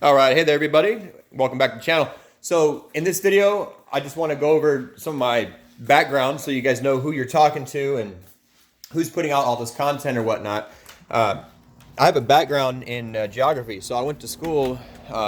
All right, hey there everybody. Welcome back to the channel. So in this video, I just want to go over some of my background so you guys know who you're talking to and who's putting out all this content or whatnot. I have a background in geography, so I went to school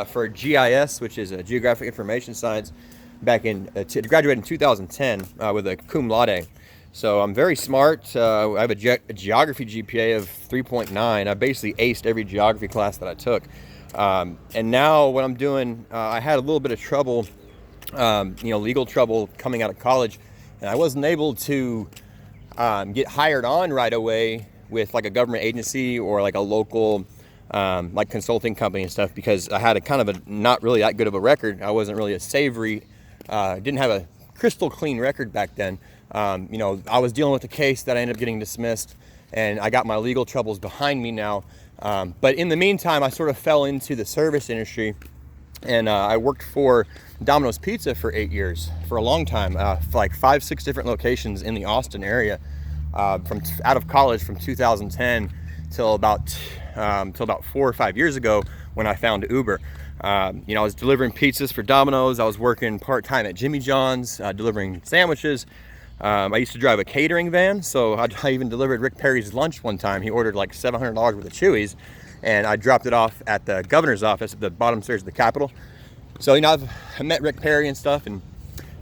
for GIS, which is a Geographic Information Science, back in, graduated in 2010 with a cum laude. So I'm very smart. I have a geography GPA of 3.9. I basically aced every geography class that I took. And now what I'm doing, I had a little bit of trouble, legal trouble coming out of college, and I wasn't able to get hired on right away with like a government agency or like a local like consulting company and stuff, because I had a kind of a not really that good of a record. I wasn't really a savory, didn't have a crystal clean record back then. I was dealing with a case that I ended up getting dismissed, and I got my legal troubles behind me now. But in the meantime, I sort of fell into the service industry, and I worked for Domino's Pizza for 8 years, for a long time, for like 5-6 different locations in the Austin area, from out of college from 2010 till about 4 or 5 years ago when I found Uber. I was delivering pizzas for Domino's. I was working part-time at Jimmy John's, delivering sandwiches. I used to drive a catering van, so I even delivered Rick Perry's lunch one time. He ordered like $700 worth of Chewies, and I dropped it off at the governor's office at the bottom stairs of the Capitol. So, I met Rick Perry and stuff, and,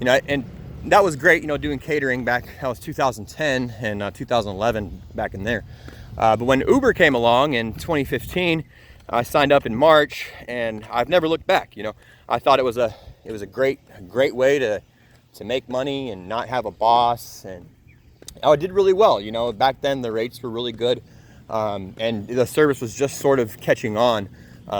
and that was great, doing catering back, that was 2010 and 2011 back in there. But when Uber came along in 2015, I signed up in March, and I've never looked back. I thought it was a great way to make money and not have a boss, and I did really well. Back then the rates were really good, and the service was just sort of catching on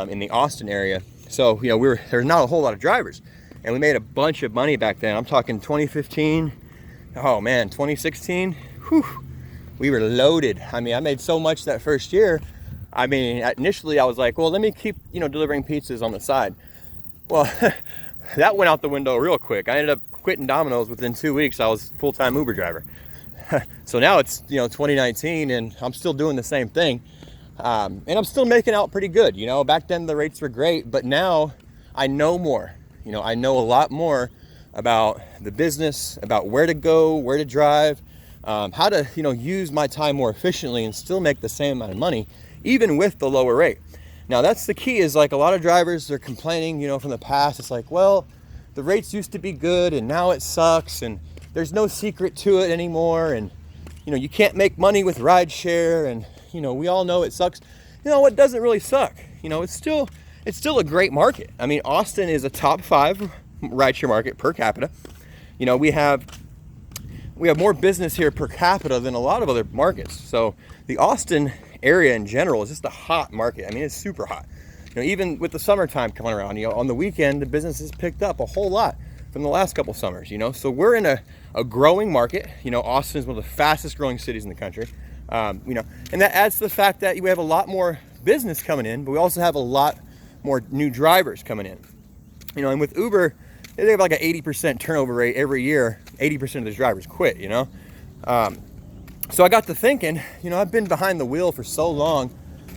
in the Austin area. So there's not a whole lot of drivers, and we made a bunch of money back then. I'm talking 2015, oh man, 2016, whew, we were loaded. I made so much that first year. Initially I was like, well, let me keep delivering pizzas on the side. Well, that went out the window real quick. I ended up quitting Domino's within 2 weeks. I was full-time Uber driver. So now it's 2019, and I'm still doing the same thing, and I'm still making out pretty good. Back then the rates were great, but now I know more. I know a lot more about the business, about where to go, where to drive, how to use my time more efficiently and still make the same amount of money, even with the lower rate. Now that's the key. Is like a lot of drivers, they're complaining from the past. It's like, well, the rates used to be good and now it sucks, and there's no secret to it anymore, and you can't make money with rideshare, and we all know it sucks. What doesn't really suck? It's still a great market. Austin is a top 5 rideshare market per capita. We have more business here per capita than a lot of other markets. So the Austin area in general is just a hot market. It's super hot. Even with the summertime coming around, on the weekend, the business has picked up a whole lot from the last couple summers, So we're in a growing market. Austin is one of the fastest growing cities in the country. And that adds to the fact that we have a lot more business coming in, but we also have a lot more new drivers coming in. And with Uber, they have like an 80% turnover rate every year. 80% of those drivers quit, So I got to thinking, I've been behind the wheel for so long,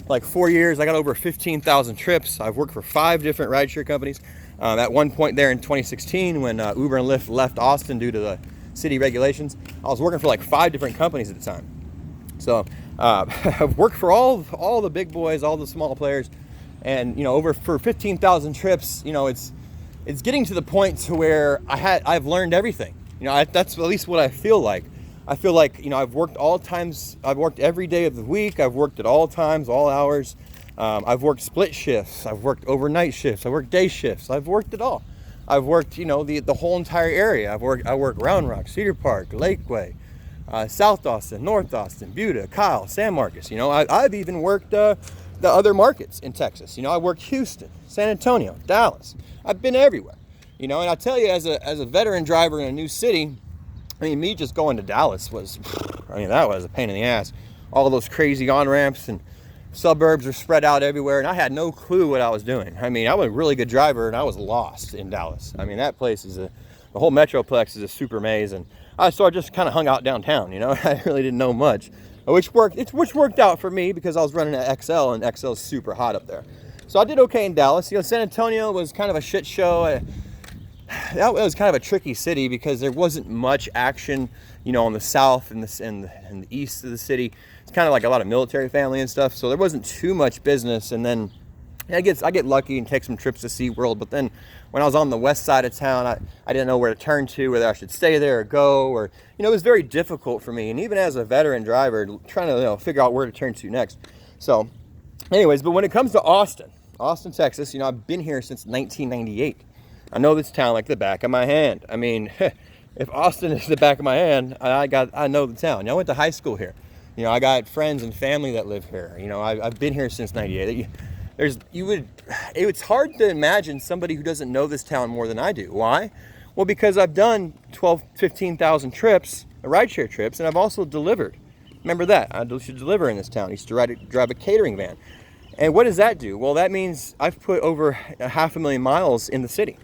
like 4 years. I got over 15,000 trips. I've worked for 5 different rideshare companies. At one point there in 2016, when Uber and Lyft left Austin due to the city regulations, I was working for like 5 different companies at the time. So I've worked for all the big boys, all the small players, and for 15,000 trips, it's getting to the point to where I've learned everything. That's at least what I feel like. I feel like, I've worked all times. I've worked every day of the week. I've worked at all times, all hours. I've worked split shifts. I've worked overnight shifts. I've worked day shifts. I've worked it all. I've worked, the whole entire area. I work Round Rock, Cedar Park, Lakeway, South Austin, North Austin, Buda, Kyle, San Marcos. I've even worked the other markets in Texas. I worked Houston, San Antonio, Dallas. I've been everywhere. And I tell you, as a veteran driver in a new city, me just going to Dallas was, that was a pain in the ass. All those crazy on-ramps and suburbs are spread out everywhere, and I had no clue what I was doing. I'm a really good driver, and I was lost in Dallas. That place is the whole Metroplex is a super maze, and so I just kind of hung out downtown, I really didn't know much, which worked out for me because I was running an XL, and XL is super hot up there. So I did okay in Dallas. You know, San Antonio was kind of a shit show. That was kind of a tricky city because there wasn't much action, you know, on the south and the east of the city. It's kind of like a lot of military family and stuff, so there wasn't too much business. And then I get lucky and take some trips to SeaWorld, but then when I was on the west side of town, I didn't know where to turn to, whether I should stay there or go, or, you know, it was very difficult for me. And even as a veteran driver, trying to, you know, figure out where to turn to next. So anyways, but when it comes to Austin, Texas, you know, I've been here since 1998. I know this town like the back of my hand. I mean, if Austin is the back of my hand, I know the town. You know, I went to high school here. You know, I got friends and family that live here. You know, I've been here since 98. It's hard to imagine somebody who doesn't know this town more than I do. Why? Well, because I've done 15,000 trips, rideshare trips, and I've also delivered. Remember that. I used to deliver in this town. I used to drive a catering van. And what does that do? Well, that means I've put over 500,000 miles in the city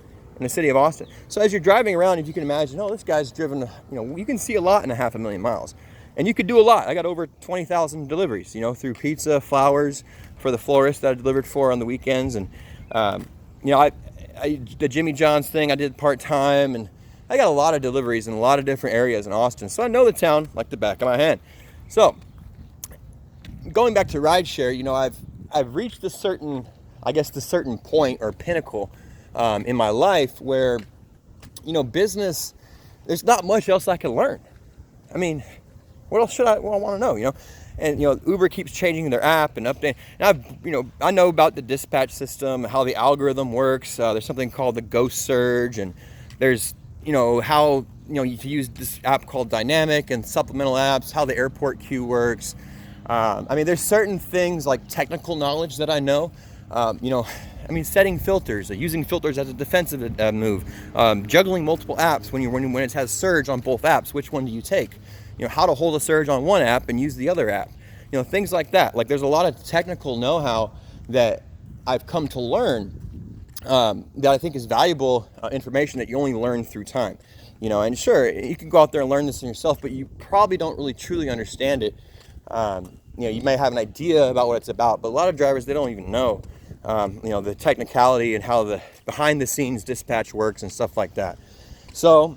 of Austin. So as you're driving around, if you can imagine, oh, this guy's driven, you know, you can see a lot in 500,000 miles. And you could do a lot. I got over 20,000 deliveries, you know, through pizza, flowers, for the florist that I delivered for on the weekends. And, you know, the Jimmy John's thing I did part-time. And I got a lot of deliveries in a lot of different areas in Austin. So I know the town like the back of my hand. So going back to rideshare, you know, I've reached the certain point or pinnacle in my life where, you know, business, there's not much else I can learn. I mean, what else should I want to know, you know? And, you know, Uber keeps changing their app and updating. And I know about the dispatch system, how the algorithm works. There's something called the Ghost Surge, and there's, you know, how, you know, you use this app called Dynamic and supplemental apps, how the airport queue works. I mean, there's certain things like technical knowledge that I know. You know, I mean, setting filters, using filters as a defensive move, juggling multiple apps when it has surge on both apps. Which one do you take? You know, how to hold a surge on one app and use the other app. You know, things like that. Like, there's a lot of technical know-how that I've come to learn that I think is valuable information that you only learn through time. You know, and sure, you can go out there and learn this in yourself, but you probably don't really truly understand it. You know, you may have an idea about what it's about, but a lot of drivers, they don't even know, you know, the technicality and how the behind-the-scenes dispatch works and stuff like that. So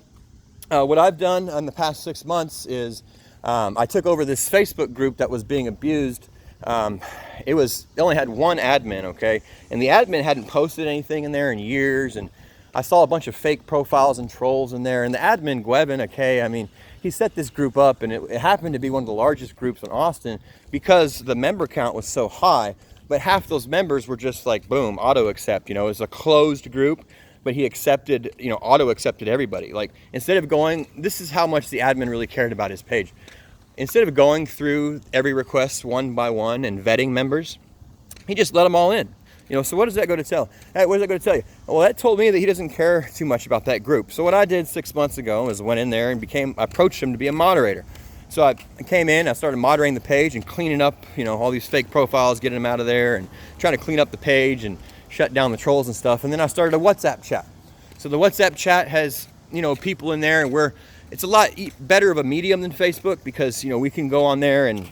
what I've done in the past 6 months is I took over this Facebook group that was being abused. It only had one admin, okay? And the admin hadn't posted anything in there in years, and I saw a bunch of fake profiles and trolls in there. And the admin, Gwevin, okay, I mean, he set this group up, and it happened to be one of the largest groups in Austin because the member count was so high, but half those members were just like, boom, auto accept, you know, it's a closed group, but he accepted, you know, auto accepted everybody. Like, instead of going, this is how much the admin really cared about his page. Instead of going through every request one by one and vetting members, he just let them all in. You know, so what does that go to tell? What is that going to tell you? Well, that told me that he doesn't care too much about that group. So what I did 6 months ago was went in there and approached him to be a moderator. So I came in, I started moderating the page and cleaning up, you know, all these fake profiles, getting them out of there and trying to clean up the page and shut down the trolls and stuff. And then I started a WhatsApp chat. So the WhatsApp chat has, you know, people in there, and it's a lot better of a medium than Facebook because, you know, we can go on there and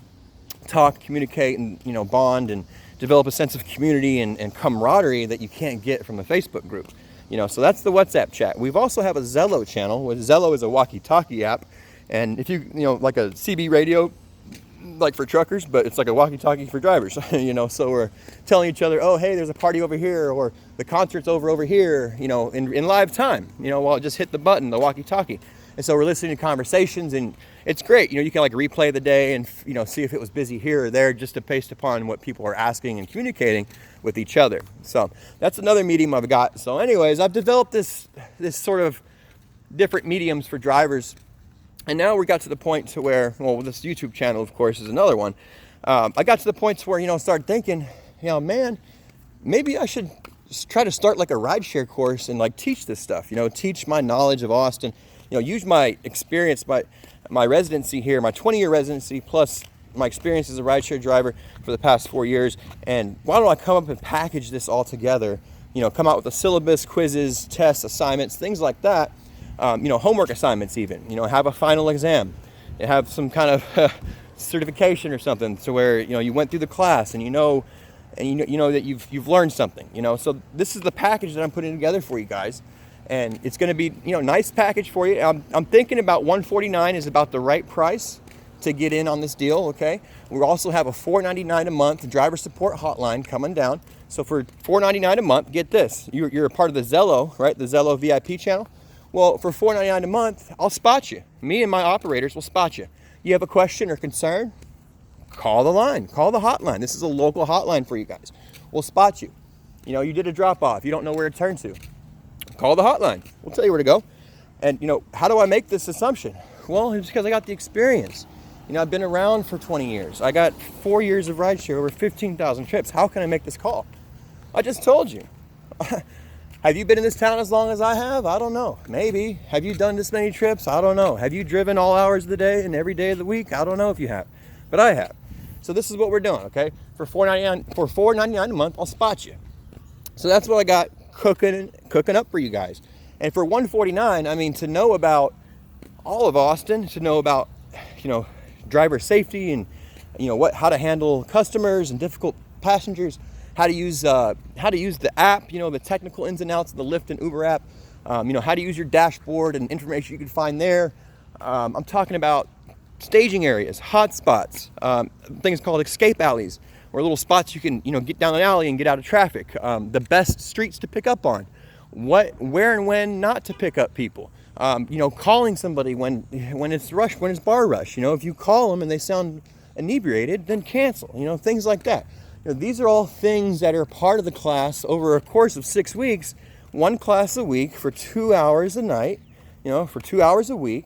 talk, communicate, and, you know, bond and develop a sense of community and camaraderie that you can't get from a Facebook group. You know, so that's the WhatsApp chat. We've also have a Zello channel. Zello is a walkie-talkie app, and if you know, like a CB radio, like for truckers, but it's like a walkie-talkie for drivers. You know, so we're telling each other, oh, hey, there's a party over here, or the concert's over here, you know, in live time, you know, while just hit the button, the walkie-talkie. And so we're listening to conversations, and it's great. You know, you can like replay the day and, you know, see if it was busy here or there, just based upon what people are asking and communicating with each other. So that's another medium I've got. So anyways, I've developed this sort of different mediums for drivers. And now we got to the point to where, well, this YouTube channel, of course, is another one. I got to the point where, you know, start thinking, you know, man, maybe I should try to start like a rideshare course and like teach this stuff, you know, teach my knowledge of Austin, you know, use my experience, my residency here, my 20-year residency, plus my experience as a rideshare driver for the past 4 years. And why don't I come up and package this all together, you know, come out with a syllabus, quizzes, tests, assignments, things like that. You know, homework assignments even, you know, have a final exam, have some kind of certification or something, so where, you know, you went through the class and you know and you know that you've learned something. So this is the package that I'm putting together for you guys, and it's going to be nice package for you. I'm thinking about $149 is about the right price to get in on this deal. Okay, we also have a $4.99 a month driver support hotline coming down. So for $4.99 a month, get this: you're a part of the Zello, right? The Zello VIP channel. Well, for $4.99 a month, I'll spot you. Me and my operators will spot you. You have a question or concern? Call the line, call the hotline. This is a local hotline for you guys. We'll spot you. You did a drop off, you don't know where to turn to. Call the hotline. We'll tell you where to go. And how do I make this assumption? Well, it's because I got the experience. I've been around for 20 years. I got 4 years of rideshare, over 15,000 trips. How can I make this call? I just told you. Have you been in this town as long as I have? I don't know. Maybe. Have you done this many trips? I don't know. Have you driven all hours of the day and every day of the week? I don't know if you have, but I have. So this is what we're doing, okay? For $4.99 a month, I'll spot you. So that's what I got cooking up for you guys. And for $149, I mean, to know about all of Austin, to know about driver safety and how to handle customers and difficult passengers, how to use the app, the technical ins and outs of the Lyft and Uber app, how to use your dashboard and information you can find there. I'm talking about staging areas, hot spots, things called escape alleys, or little spots you can get down an alley and get out of traffic. The best streets to pick up on, where and when not to pick up people. Calling somebody when it's rush, when it's bar rush. If you call them and they sound inebriated, then cancel. Things like that. These are all things that are part of the class over a course of 6 weeks. One class a week for 2 hours a night. For 2 hours a week.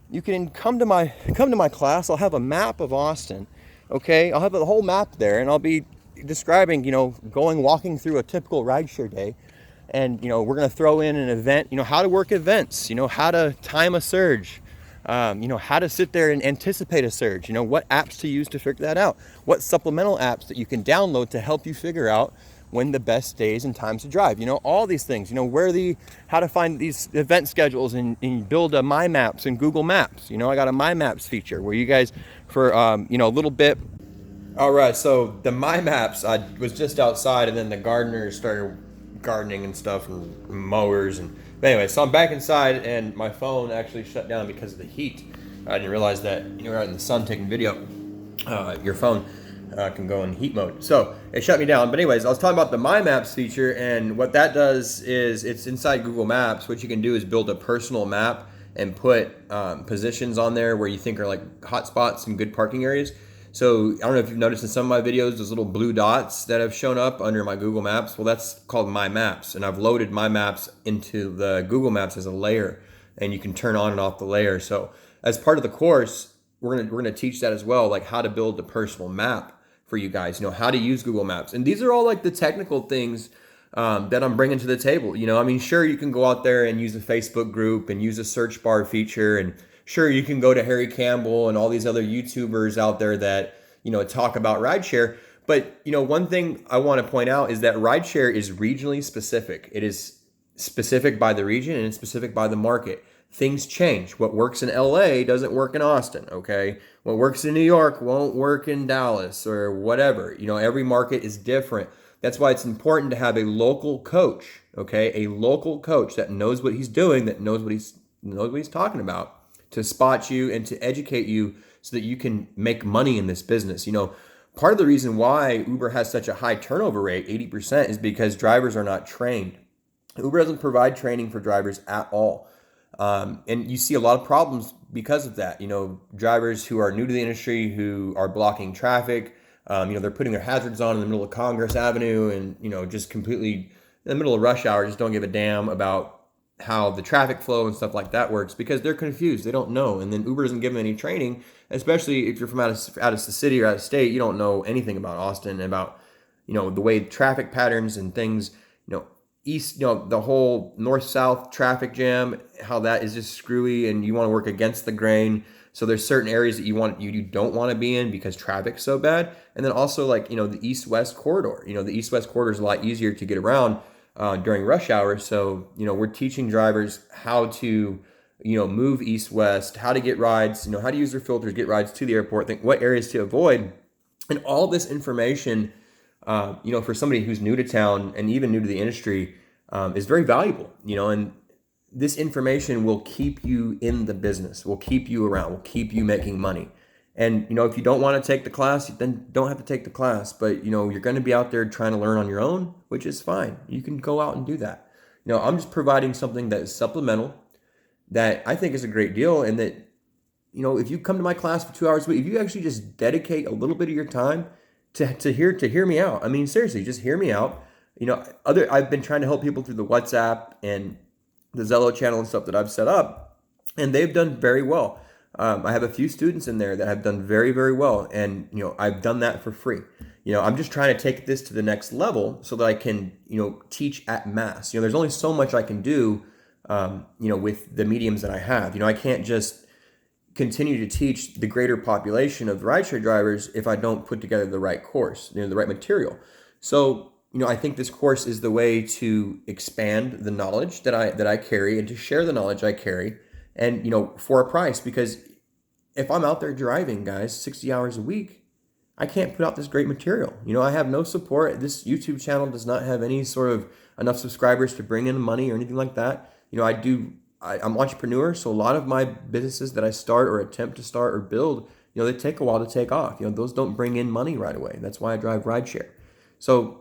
You can come to my class. I'll have a map of Austin. Okay, I'll have the whole map there, and I'll be describing, walking through a typical rideshare day. And, we're going to throw in an event, how to work events, how to time a surge, how to sit there and anticipate a surge, what apps to use to figure that out, what supplemental apps that you can download to help you figure out when the best days and times to drive, all these things, how to find these event schedules and build a My Maps in Google Maps. I got a My Maps feature where you guys for, a little bit. All right. So the My Maps, I was just outside and then the gardeners started gardening and stuff and mowers. But anyway, so I'm back inside and my phone actually shut down because of the heat. I didn't realize that you're out in the sun taking video. Your phone can go in heat mode. So it shut me down. But anyways, I was talking about the My Maps feature, and what that does is it's inside Google Maps. What you can do is build a personal map and put positions on there where you think are like hot spots and good parking areas. So I don't know if you've noticed in some of my videos, those little blue dots that have shown up under my Google Maps. Well, that's called My Maps, and I've loaded My Maps into the Google Maps as a layer, and you can turn on and off the layer. So as part of the course, we're gonna teach that as well, like how to build a personal map for you guys, how to use Google Maps. And these are all like the technical things that I'm bringing to the table. Sure, you can go out there and use a Facebook group and use a search bar feature, and sure, you can go to Harry Campbell and all these other YouTubers out there that, talk about rideshare. But, one thing I want to point out is that rideshare is regionally specific. It is specific by the region and it's specific by the market. Things change. What works in LA doesn't work in Austin, okay? What works in New York won't work in Dallas or whatever. Every market is different. That's why it's important to have a local coach, okay? A local coach that knows what he's doing, that knows what he's talking about, to spot you and to educate you so that you can make money in this business. Part of the reason why Uber has such a high turnover rate, 80%, is because drivers are not trained. Uber doesn't provide training for drivers at all. And you see a lot of problems because of that. Drivers who are new to the industry, who are blocking traffic, they're putting their hazards on in the middle of Congress Avenue and, just completely in the middle of rush hour, just don't give a damn about how the traffic flow and stuff like that works because they're confused. They don't know. And then Uber doesn't give them any training, especially if you're from out of the city or out of state. You don't know anything about Austin, about, the way traffic patterns and things, east, the whole north-south traffic jam, how that is just screwy and you want to work against the grain. So there's certain areas that you don't want to be in because traffic's so bad. And then also the east-west corridor. The east-west corridor is a lot easier to get around during rush hour. So, we're teaching drivers how to, move east-west, how to get rides, how to use their filters, get rides to the airport, think what areas to avoid. And all this information for somebody who's new to town and even new to the industry, is very valuable, and this information will keep you in the business, will keep you around, will keep you making money. And, if you don't want to take the class, then don't have to take the class. But, you're going to be out there trying to learn on your own, which is fine. You can go out and do that. I'm just providing something that is supplemental that I think is a great deal. And that, if you come to my class for 2 hours a week, if you actually just dedicate a little bit of your time to hear me out. I mean, seriously, just hear me out. I've been trying to help people through the WhatsApp and the Zello channel and stuff that I've set up, and they've done very well. I have a few students in there that have done very, very well, and I've done that for free. I'm just trying to take this to the next level so that I can teach at mass. There's only so much I can do, with the mediums that I have. I can't just continue to teach the greater population of rideshare drivers if I don't put together the right course, the right material. So, I think this course is the way to expand the knowledge that I carry and to share the knowledge I carry, and for a price. Because if I'm out there driving, guys, 60 hours a week, I can't put out this great material. I have no support. This YouTube channel does not have any sort of enough subscribers to bring in money or anything like that. I'm an entrepreneur, so a lot of my businesses that I start or attempt to start or build, they take a while to take off. Those don't bring in money right away. That's why I drive rideshare. So,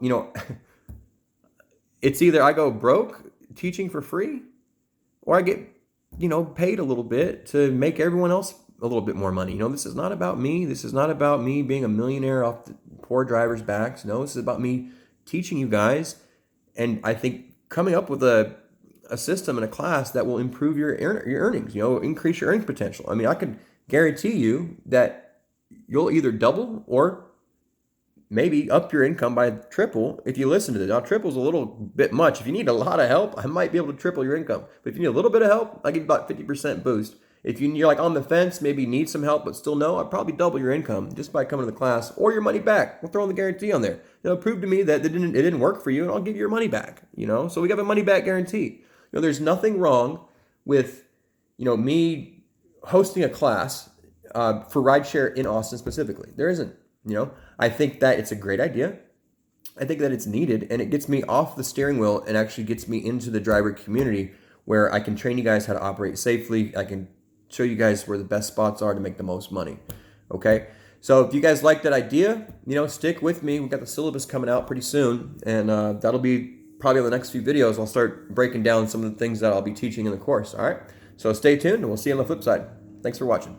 it's either I go broke teaching for free, or I get, paid a little bit to make everyone else a little bit more money. This is not about me. This is not about me being a millionaire off the poor drivers' backs. No, this is about me teaching you guys. And I think coming up with a system and a class that will improve your earnings, increase your earning potential. I mean, I can guarantee you that you'll either double or maybe up your income by triple if you listen to this. Now, triple's a little bit much. If you need a lot of help, I might be able to triple your income. But if you need a little bit of help, I'll give you about 50% boost. If you're like on the fence, maybe need some help, but still no, I'd probably double your income just by coming to the class, or your money back. We'll throw in the guarantee on there. Prove to me that it didn't work for you, and I'll give you your money back. So we have a money back guarantee. There's nothing wrong with, me hosting a class for rideshare in Austin specifically. There isn't. I think that it's a great idea. I think that it's needed, and it gets me off the steering wheel and actually gets me into the driver community where I can train you guys how to operate safely. I can show you guys where the best spots are to make the most money. Okay? So if you guys like that idea, stick with me. We've got the syllabus coming out pretty soon, and that'll be probably in the next few videos. I'll start breaking down some of the things that I'll be teaching in the course. All right? So stay tuned, and we'll see you on the flip side. Thanks for watching.